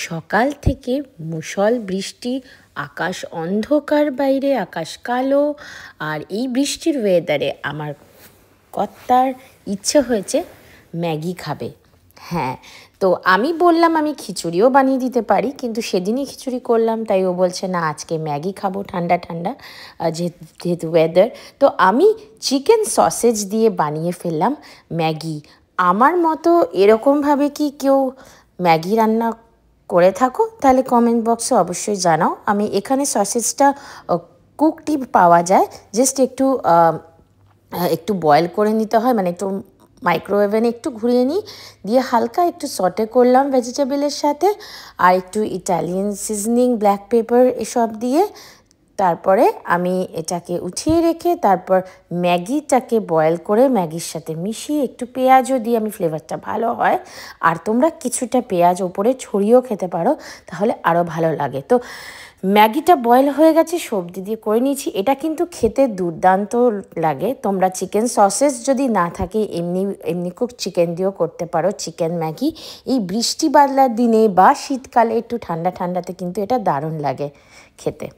সকাল থেকে মুষল বৃষ্টি, আকাশ অন্ধকার, বাইরে আকাশ কালো। আর এই বৃষ্টির ওয়েদারে আমার কর্তার ইচ্ছে হয়েছে ম্যাগি খাবে। হ্যাঁ, তো আমি বললাম আমি খিচুড়িও বানিয়ে দিতে পারি, কিন্তু সেদিনই খিচুড়ি করলাম, তাই ও বলছে না আজকে ম্যাগি খাবো ঠান্ডা ঠান্ডা, যেহেতু ওয়েদার। তো আমি চিকেন সসেজ দিয়ে বানিয়ে ফেললাম ম্যাগি। আমার মতো এরকমভাবে কি কেউ ম্যাগি রান্না করে থাকো তাহলে কমেন্ট বক্সে অবশ্যই জানাও। আমি এখানে সসেজটা কুকডই পাওয়া যায়, জাস্ট একটু বয়েল করে নিতে হয়, মানে একটু মাইক্রোওয়েভেনে একটু ঘুরিয়ে নিই, দিয়ে হালকা একটু সটে করলাম ভেজিটেবলের সাথে, আর একটু ইটালিয়ান সিজনিং, ব্ল্যাক পেপার এসব দিয়ে তারপরে আমি এটাকে উঠিয়ে রেখে তারপর ম্যাগিটাকে বয়েল করে ম্যাগির সাথে মিশিয়ে একটু পেঁয়াজও দিয়ে, আমি ফ্লেভারটা ভালো হয়। আর তোমরা কিছুটা পেঁয়াজ ওপরে ছড়িয়েও খেতে পারো, তাহলে আরও ভালো লাগে। তো ম্যাগিটা বয়েল হয়ে গেছে, সবজি দিয়ে করে নিয়েছি। এটা কিন্তু খেতে দুর্দান্ত লাগে। তোমরা চিকেন সসেস যদি না থাকে এমনি কুক চিকেন দিয়েও করতে পারো চিকেন ম্যাগি। এই বৃষ্টি বাদলার দিনে বা শীতকালে একটু ঠান্ডা ঠান্ডাতে কিন্তু এটা দারুণ লাগে খেতে।